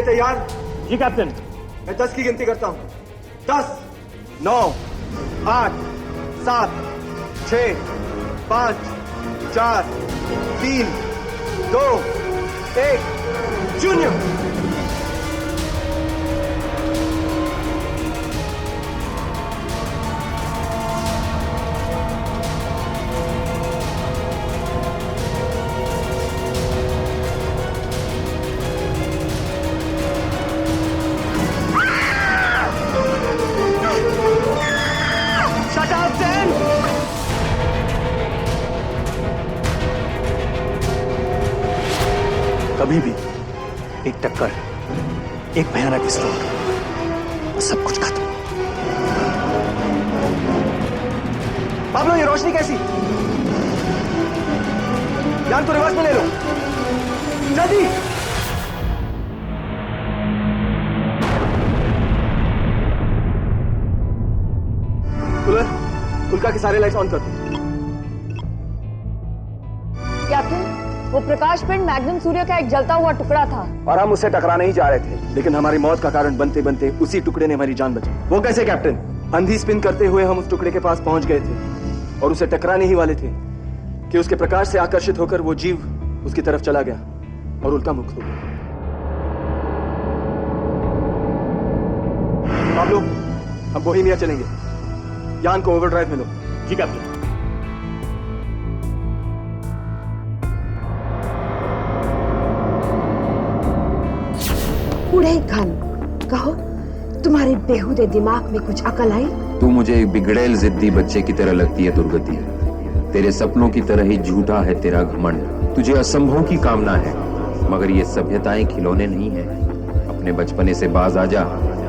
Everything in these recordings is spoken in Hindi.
तैयार? जी कैप्टन। मैं 10 की गिनती करता हूं। 10, 9, 8, 7, 6, 5, 4, 3, 2, 1, जूनियर। कभी भी एक टक्कर, एक भयानक विस्फोट, और सब कुछ खत्म। पाब्लो, ये रोशनी कैसी? यान तो रिवर्स में ले लो, जल्दी। उल्का की सारे लाइट्स ऑन कर दो। कैप्टन, वो प्रकाश पिंड मैग्नम सूर्य का एक जलता हुआ टुकड़ा था और हम उससे टकराने ही जा रहे थे, लेकिन हमारी मौत का कारण बनते बनते उसी टुकड़े ने हमारी जान बचाई। वो कैसे कैप्टन? अंधी स्पिन करते हुए हम उस टुकड़े के पास पहुंच गए थे और उसे टकराने ही वाले थे कि उसके प्रकाश से आकर्षित होकर वो जीव उसकी तरफ चला गया और उल्का मुक्त हो गया। आप लोग, हम बोहेमिया चलेंगे। यान को ओवरड्राइव में लो। जी कैप्टन। बूढ़े घन, कहो, तुम्हारे बेहुदे दिमाग में कुछ अकल आई? तू मुझे एक बिगड़ैल जिद्दी बच्चे की तरह लगती है दुर्गति। तेरे सपनों की तरह ही झूठा है तेरा घमंड। तुझे असंभव की कामना है, मगर ये सभ्यताएं खिलौने नहीं है। अपने बचपने से बाज आ जा,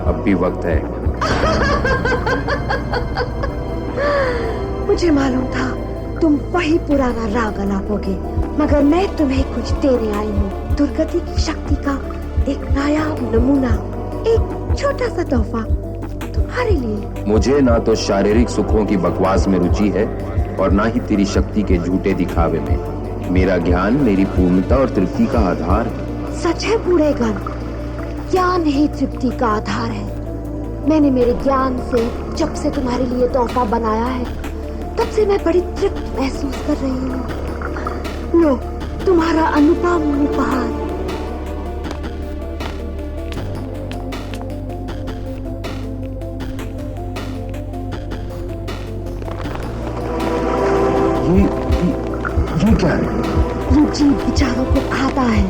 अब भी वक्त है। मुझे मालूम था तुम वही पुराना राग अलापोगे, मगर मैं तुम्हें कुछ देने आई हूँ। दुर्गति की शक्ति का एक नायाब नमूना, एक छोटा सा तोहफा तुम्हारे लिए। मुझे ना तो शारीरिक सुखों की बकवास में रुचि है और ना ही तेरी शक्ति के झूठे दिखावे में। मेरा ज्ञान मेरी पूर्णता और तृप्ति का आधार है। सच है बूढ़े गण, ज्ञान ही तृप्ति का आधार है। मैंने मेरे ज्ञान से जब से तुम्हारे लिए तोहफा बनाया है, तब से मैं बड़ी तृप्त महसूस कर रही हूँ। लो, तुम्हारा अनुपम उपहार। ये क्या है? ये जीव विचारों को खाता है।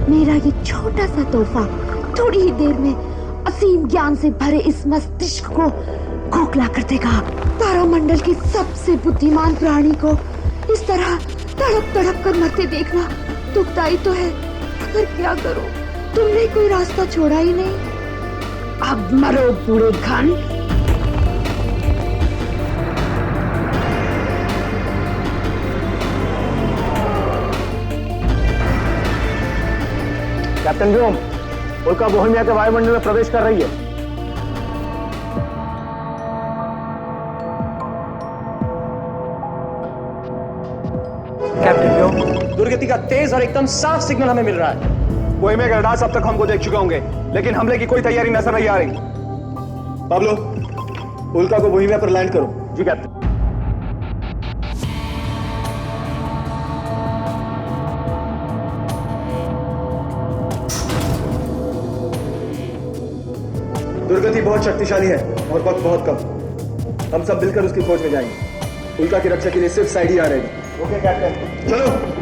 मेरा ये छोटा सा तोहफा थोड़ी ही देर में असीम ज्ञान से भरे इस मस्तिष्क को खोखला कर देगा। तारामंडल के सबसे बुद्धिमान प्राणी को इस तरह तड़प तड़प कर मरते देखना दुखदाई तो है, मगर क्या करो, तुमने कोई रास्ता छोड़ा ही नहीं। अब मरो बूढ़े घन। कैप्टन व्योम, उल्का बोहेमिया के वायुमंडल में प्रवेश कर रही है। कैप्टन व्योम, दुर्गति का तेज और एकदम साफ सिग्नल हमें मिल रहा है। बोहेमिया के रडार्स अब तक हमको देख चुके होंगे, लेकिन हमले की कोई तैयारी नजर नहीं आ रही। पाब्लो, उल्का को बोहेमिया पर लैंड करो। जी कैप्टन। दुर्गति बहुत शक्तिशाली है और वक्त बहुत कम। हम सब मिलकर उसकी खोज में जाएंगे। उल्का की रक्षा के लिए सिर्फ साइड ही आ रहेगी। ओके कैप्टन, चलो।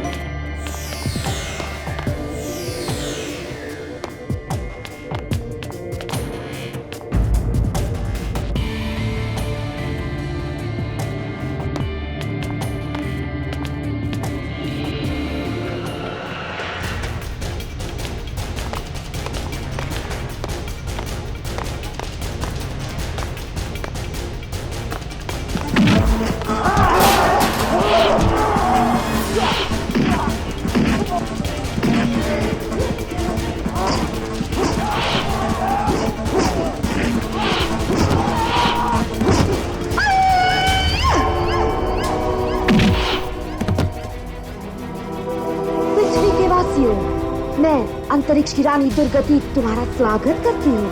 अंतरिक्ष की रानी दुर्गति तुम्हारा स्वागत करती हूँ।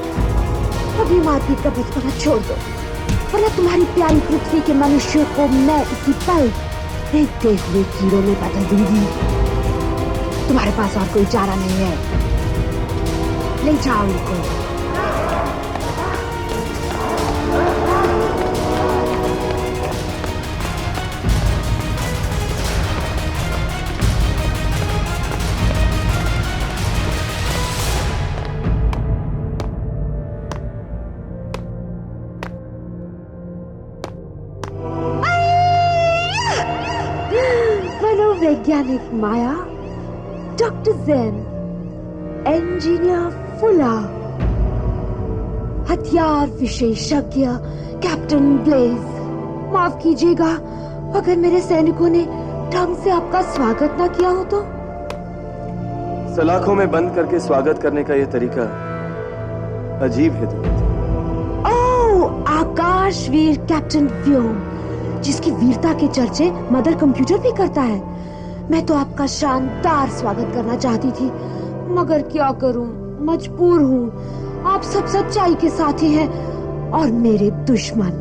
अभी मारपीट का बचपना छोड़ दो, वरना तुम्हारी प्यारी पृथ्वी के मनुष्यों को मैं इसी पल देखते हुए कीड़ों में बदल दूंगी। तुम्हारे पास और कोई चारा नहीं है, ले जाओ इनको। वैज्ञानिक माया, डॉक्टर जेन, इंजीनियर फुला, हथियार विशेषज्ञ कैप्टन ब्लेज। माफ कीजिएगा अगर मेरे सैनिकों ने ढंग से आपका स्वागत न किया हो तो। सलाखों में बंद करके स्वागत करने का यह तरीका अजीब है दुर्गति। ओह, आकाशवीर कैप्टन व्योम, जिसकी वीरता के चर्चे मदर कंप्यूटर भी करता है। मैं तो आपका शानदार स्वागत करना चाहती थी, मगर क्या करूं, मजबूर हूं। आप सब सच्चाई के साथी हैं और मेरे दुश्मन।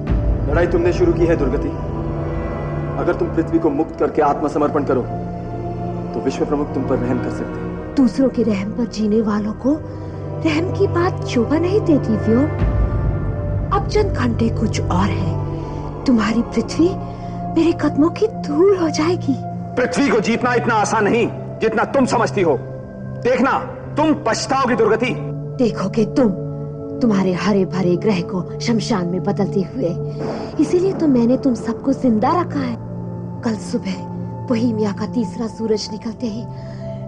लड़ाई तुमने शुरू की है दुर्गति। अगर तुम पृथ्वी को मुक्त करके आत्मसमर्पण करो तो विश्व प्रमुख तुम पर रहम कर सकते हैं। दूसरों के रहम पर जीने वालों को रहम की बात शोभा नहीं देती व्योम। अब चंद घंटे कुछ और है, तुम्हारी पृथ्वी मेरे कदमों की धूल हो जाएगी। पृथ्वी को जीतना इतना आसान नहीं जितना तुम समझती हो। देखना, तुम पछताओगी दुर्गति। देखोगे तुम, तुम्हारे हरे भरे ग्रह को शमशान में बदलते हुए। इसीलिए तो मैंने तुम सबको जिंदा रखा है। कल सुबह बोहेमिया का तीसरा सूरज निकलते ही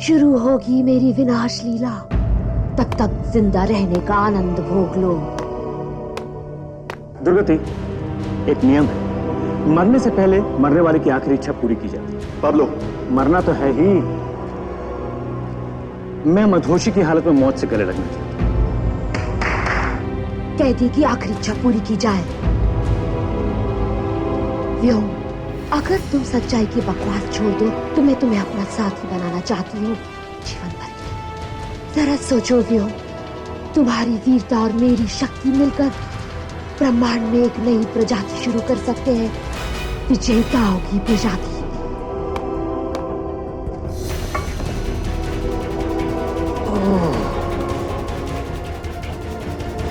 शुरू होगी मेरी विनाश लीला। तब तक जिंदा रहने का आनंद भोग लो। दुर्गति, एक नियम है, मरने से पहले मरने वाले की आखिरी इच्छा पूरी की जाती है। पाब्लो, मरना तो है ही। मैं मधोशी की हालत में मौत से गले लगना चाहता हूं। कैदी की आखिरी इच्छा पूरी की जाए। व्योम, अगर तुम सच्चाई की बकवास छोड़ दो तो मैं तुम्हें अपना साथी बनाना चाहती हूँ जीवन भर। जरा सोचो व्योम, तुम्हारी वीरता और मेरी शक्ति मिलकर ब्रह्मांड में एक नई प्रजाति शुरू कर सकते हैं। विजेताओं की प्रजाति।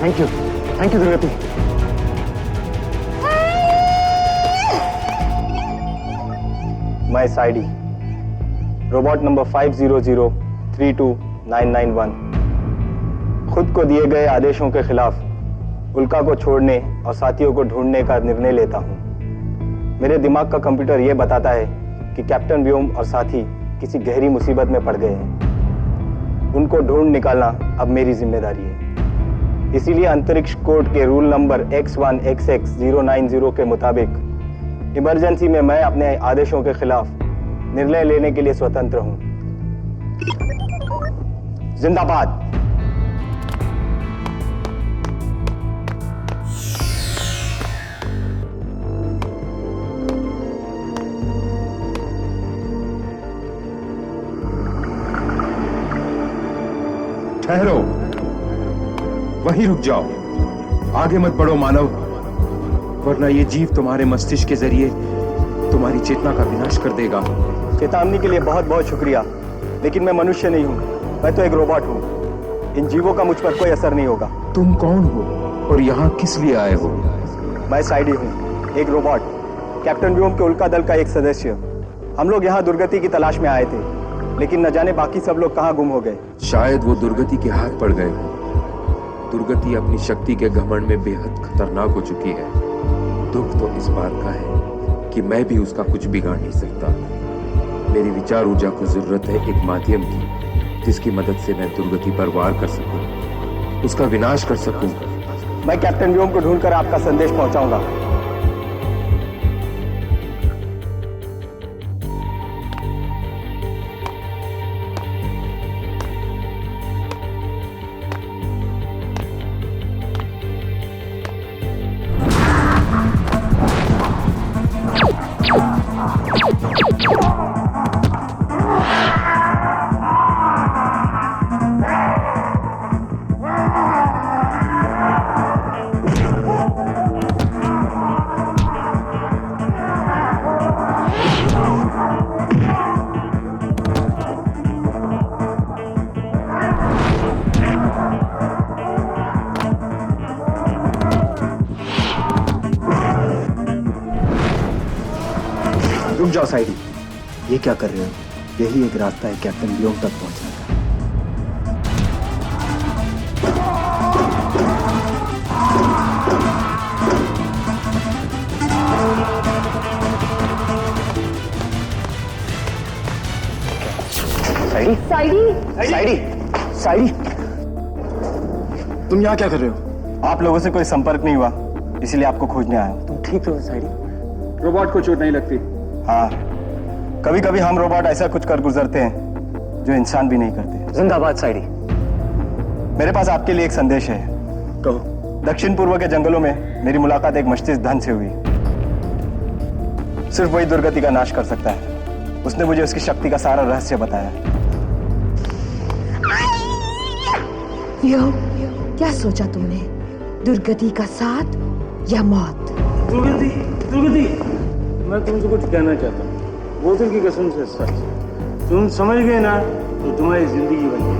थैंक यू दुर्गति। माइस आईडी रोबोट नंबर 50032991। खुद को दिए गए आदेशों के खिलाफ उल्का को छोड़ने और साथियों को ढूंढने का निर्णय लेता हूं। मेरे दिमाग का कंप्यूटर यह बताता है कि कैप्टन व्योम और साथी किसी गहरी मुसीबत में पड़ गए हैं। उनको ढूंढ निकालना अब मेरी जिम्मेदारी है। इसीलिए अंतरिक्ष कोड के रूल नंबर X1XX090 के मुताबिक इमरजेंसी में मैं अपने आदेशों के खिलाफ निर्णय लेने के लिए स्वतंत्र हूं। जिंदाबाद। ठहरो, वहीं रुक जाओ, आगे मत बढ़ो मानव, वरना ये जीव तुम्हारे मस्तिष्क के जरिए तुम्हारी चेतना का विनाश कर देगा। चेतावनी के लिए बहुत बहुत शुक्रिया, लेकिन मैं मनुष्य नहीं हूँ, मैं तो एक रोबोट हूँ। इन जीवों का मुझ पर कोई असर नहीं होगा। तुम कौन हो और यहाँ किस लिए आए हो? मैं साइडी हूँ, एक रोबोट, कैप्टन व्योम के उल्का दल का एक सदस्य। हम लोग यहाँ दुर्गति की तलाश में आए थे, लेकिन न जाने बाकी सब लोग कहाँ गुम हो गए। शायद वो दुर्गति के हाथ पड़ गए। दुर्गति अपनी शक्ति के घमंड में बेहद खतरनाक हो चुकी है। दुख तो इस बात का है कि मैं भी उसका कुछ बिगाड़ नहीं सकता। मेरी विचार ऊर्जा को जरूरत है एक माध्यम की, जिसकी मदद से मैं दुर्गति पर वार कर सकूं, उसका विनाश कर सकूं। मैं कैप्टन व्योम को ढूंढकर आपका संदेश पहुंचाऊंगा। रुक जाओ साइडी, ये क्या कर रहे हो? यही एक रास्ता है कैप्टन व्योम तक पहुंचने का। साइडी, साइडी, साइडी, साइडी, तुम यहाँ क्या कर रहे हो? आप लोगों से कोई संपर्क नहीं हुआ, इसलिए आपको खोजने आया हूँ। तुम ठीक हो साइडी? रोबोट को चोट नहीं लगती? हाँ, कभी कभी हम रोबोट ऐसा कुछ कर गुजरते हैं जो इंसान भी नहीं करते। जिंदाबाद साइडी। मेरे पास आपके लिए एक संदेश है। कहो। दक्षिण पूर्व के जंगलों में मेरी मुलाकात एक मस्तिष्क धन से हुई। सिर्फ वही दुर्गति का नाश कर सकता है। उसने मुझे उसकी शक्ति का सारा रहस्य बताया। व्योम, क्या सोचा तुमने? दुर्गति का साथ या मौत? दुर्गति, दुर्गति, मैं तुमसे कुछ कहना चाहता हूँ। बोतल की कसम से सच, तुम समझ गए ना तो तुम्हारी जिंदगी बन गई।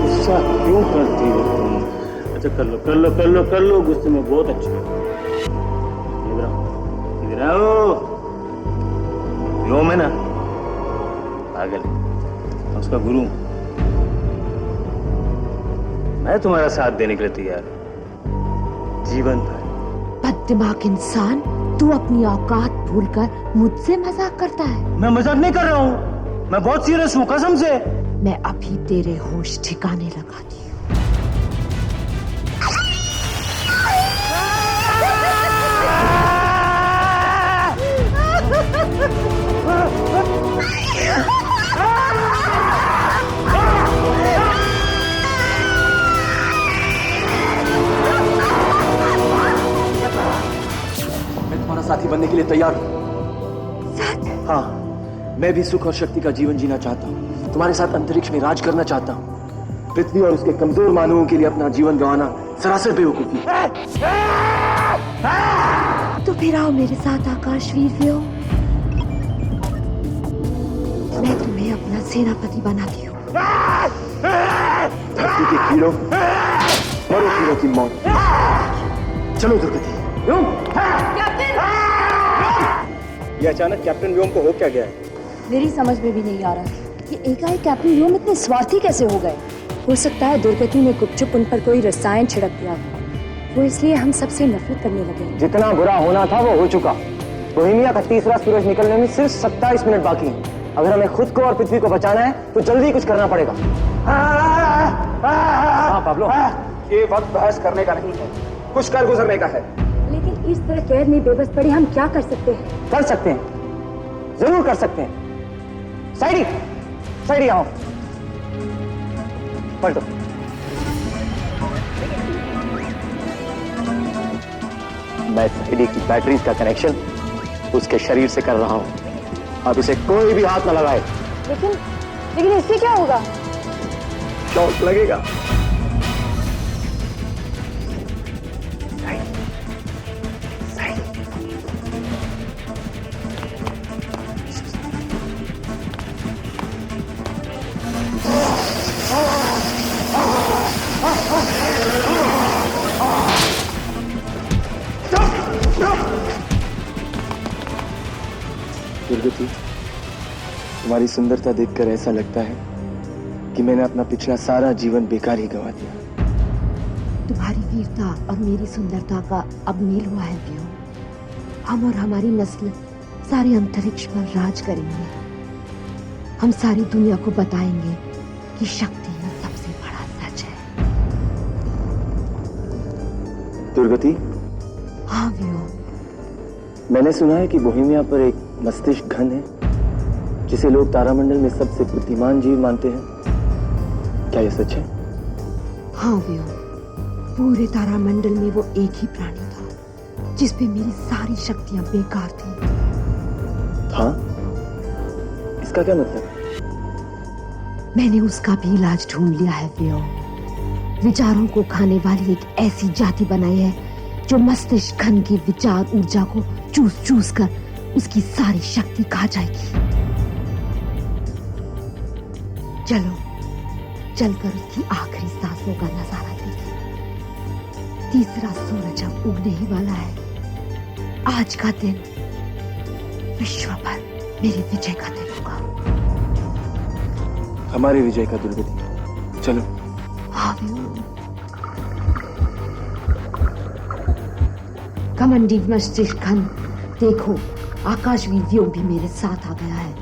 गुस्सा क्यों करती हो तुम? अच्छा कर लो, कर लो, कर लो, कर लो, गुस्से में बहुत अच्छा। इधर आओ, इधर आओ। व्योम है ना पागल, उसका गुरु। मैं तुम्हारा साथ देने के लिए तैयार हूं, जीवन भर। बददिमाग इंसान, तू अपनी औकात भूलकर मुझसे मजाक करता है। मैं मजाक नहीं कर रहा हूं, मैं बहुत सीरियस हूं कसम से। मैं अभी तेरे होश ठिकाने लगाती हूँ। साथी बनने के लिए तैयार हूं। हाँ, मैं भी सुख और शक्ति का जीवन जीना चाहता हूँ। तुम्हारे साथ अंतरिक्ष में राज करना चाहता हूँ। पृथ्वी और उसके कमजोर मानवों के लिए अपना जीवन गंवाना सरासर बेवकूफी। तो फिर आओ मेरे साथ आकाशवीर व्योम, मैं तुम्हें अपना सेनापति बनाती हूँ। धरती के कीड़ों, मरो कीड़ों की मौत। चलो दुर्गति। ये अचानक कैप्टन व्योम को हो क्या गया है? मेरी समझ में भी नहीं आ रहा कि एकाएक कैप्टन व्योम इतने स्वार्थी कैसे हो गए। हो सकता है दुर्गति ने गुपचुप उन पर कोई रसायन छिड़क दिया, वो इसलिए हम सबसे नफरत करने लगे। जितना बुरा होना था वो हो चुका। बोहेमिया का तीसरा सूरज निकलने में सिर्फ 27 मिनट बाकी हैं। अगर हमें खुद को और पृथ्वी को बचाना है तो जल्दी कुछ करना पड़ेगा। हाँ पाब्लो, ये वक्त बहस करने का नहीं है, कुछ कर गुजरने का है। लेकिन इस तरह कैद में बेबस पड़े हम क्या कर सकते हैं? कर सकते हैं, जरूर कर सकते हैं। साइडी, साइडी आओ, पलटो। मैं साइडी की बैटरी का कनेक्शन उसके शरीर से कर रहा हूं। अब इसे कोई भी हाथ न लगाए। लेकिन इससे क्या होगा? शॉक लगेगा। दुर्गति, तुम्हारी सुंदरता देखकर ऐसा लगता है कि मैंने अपना पिछला सारा जीवन बेकार ही गंवा दिया। तुम्हारी वीरता और मेरी सुंदरता का अब मेल हुआ है व्योम। हम और हमारी नस्ल सारे अंतरिक्ष पर राज करेंगे। हम सारी दुनिया को बताएंगे कि शक्ति ही सबसे बड़ा सच है। दुर्गति, हाँ व्योम, मैंने सुना है कि बोहेमिया पर एक मस्तिष्क घन है जिसे लोग तारामंडल में सबसे बुद्धिमान जीव मानते हैं। क्या यह सच है? हाँ व्योम, पूरे तारामंडल में वो एक ही प्राणी था जिसपे मेरी सारी शक्तियां बेकार थी। हाँ? इसका क्या मतलब? मैंने उसका भी इलाज ढूंढ लिया है व्योम। विचारों को खाने वाली एक ऐसी जाति बनाई है जो मस्तिष्क घन की विचार ऊर्जा को चूस चूस कर उसकी सारी शक्ति खा जाएगी। चलो चलकर उसकी आखिरी सांसों का नजारा देखें। तीसरा सूरज अब उगने ही वाला है। आज का दिन विश्व पर मेरी विजय का दिन होगा। हमारे विजय का दुर्गति। चलो। कमंडी मस्तिष्क खंड, देखो आकाशवीर व्योम भी मेरे साथ आ गया है।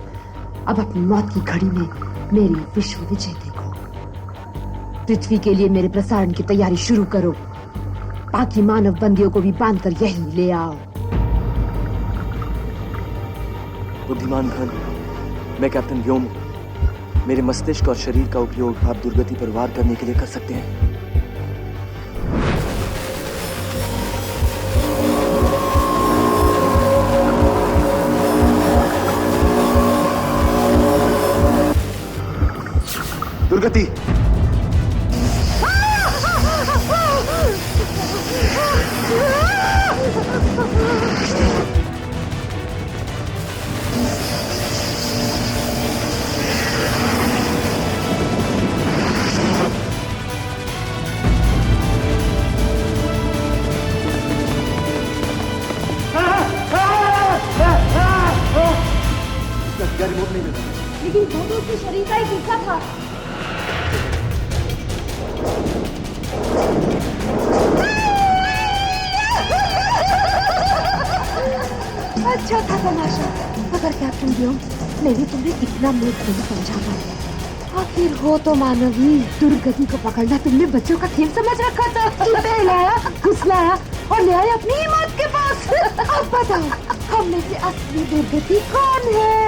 अब अपनी मौत की घड़ी में मेरी विश्व विजय देखो। पृथ्वी के लिए मेरे प्रसारण की तैयारी शुरू करो। बाकी मानव बंदियों को भी बांधकर यहीं ले आओ। बुद्धिमान खन, मैं कैप्टन व्योम हूं। मेरे मस्तिष्क और शरीर का उपयोग आप दुर्गति पर वार करने के लिए कर सकते हैं। दुर्गति। रिमोट नहीं मिला, लेकिन वो तो उसके शरीर का एक हिस्सा था। अच्छा था तमाशा। अगर कैप्टन व्योम मैं भी तुम्हें इतना मूर्ख नहीं समझाता। आखिर हो तो मानवी, दुर्गति को पकड़ना तुमने बच्चों का खेल समझ रखा था। बहलाया, घुसलाया और ले आया अपनी हिम्मत के पास। अब बताओ हम में से असली दुर्गति कौन है?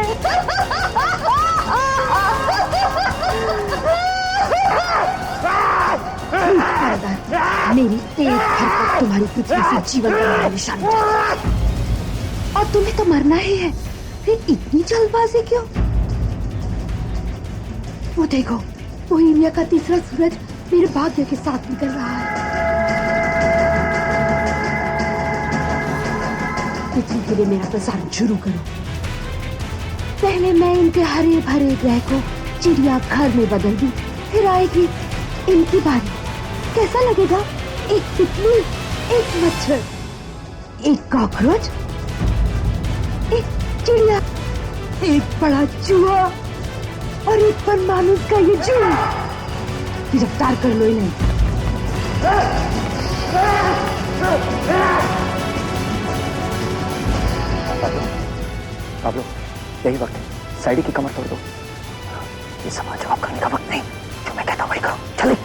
मेरी तेज हरकत तुम्हारी पृथ्वी से जीवन का निशान और तुम्हें तो मरना ही है, फिर इतनी जल्दबाजी क्यों? वो देखो, बोहेमिया का तीसरा सूरज मेरे भाग्य के साथ निकल रहा है। पृथ्वी के लिए मेरा प्रसारण शुरू करो। पहले मैं इनके हरे भरे ग्रह को चिड़िया घर में बदल दूं, फिर आएगी इनकी बारी। कैसा लगेगा? एक तितली, एक मच्छर, एक कॉकरोच, एक चिड़िया, एक बड़ा चूहा और एक पर मानुस का ये जू। गिरफ्तार कर लो इन्हें। पाब्लो, यही वक्त है, साइडी की कमर तोड़ दो। ये सवाल जवाब करने का वक्त नहीं, जो मैं कहता हूँ वही करो। चले।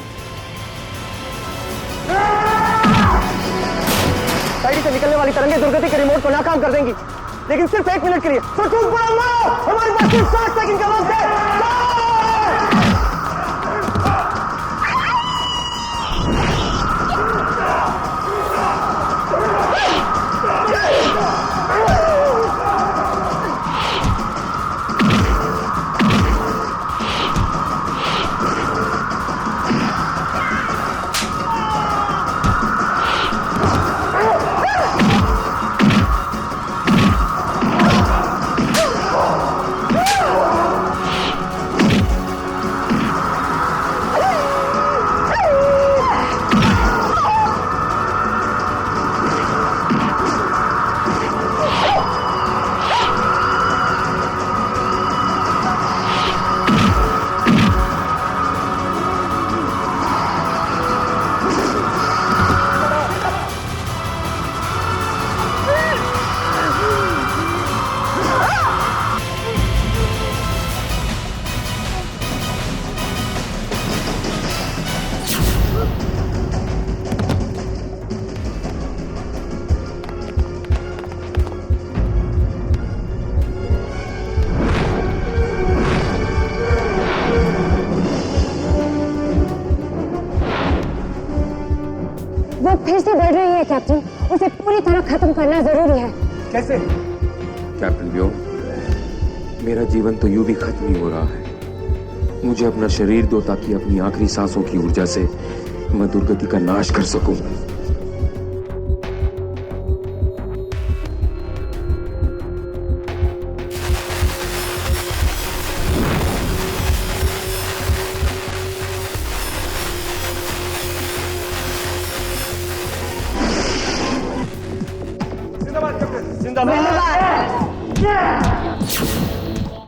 साइडी से निकलने वाली तरंगे दुर्गति के रिमोट को नाकाम कर देंगी, लेकिन सिर्फ 1 मिनट के लिए। तो तुम बड़ा मारो, हमारे पास सिर्फ 60 सेकंड का वक्त है। वो फिर से बढ़ रही है कैप्टन, उसे पूरी तरह खत्म करना जरूरी है। कैसे? कैप्टन व्योम, मेरा जीवन तो यूं भी खत्म ही हो रहा है। मुझे अपना शरीर दो ताकि अपनी आखिरी सांसों की ऊर्जा से मैं दुर्गति का नाश कर सकूं। जिंदाबाद कैप्टन। जिंदाबाद।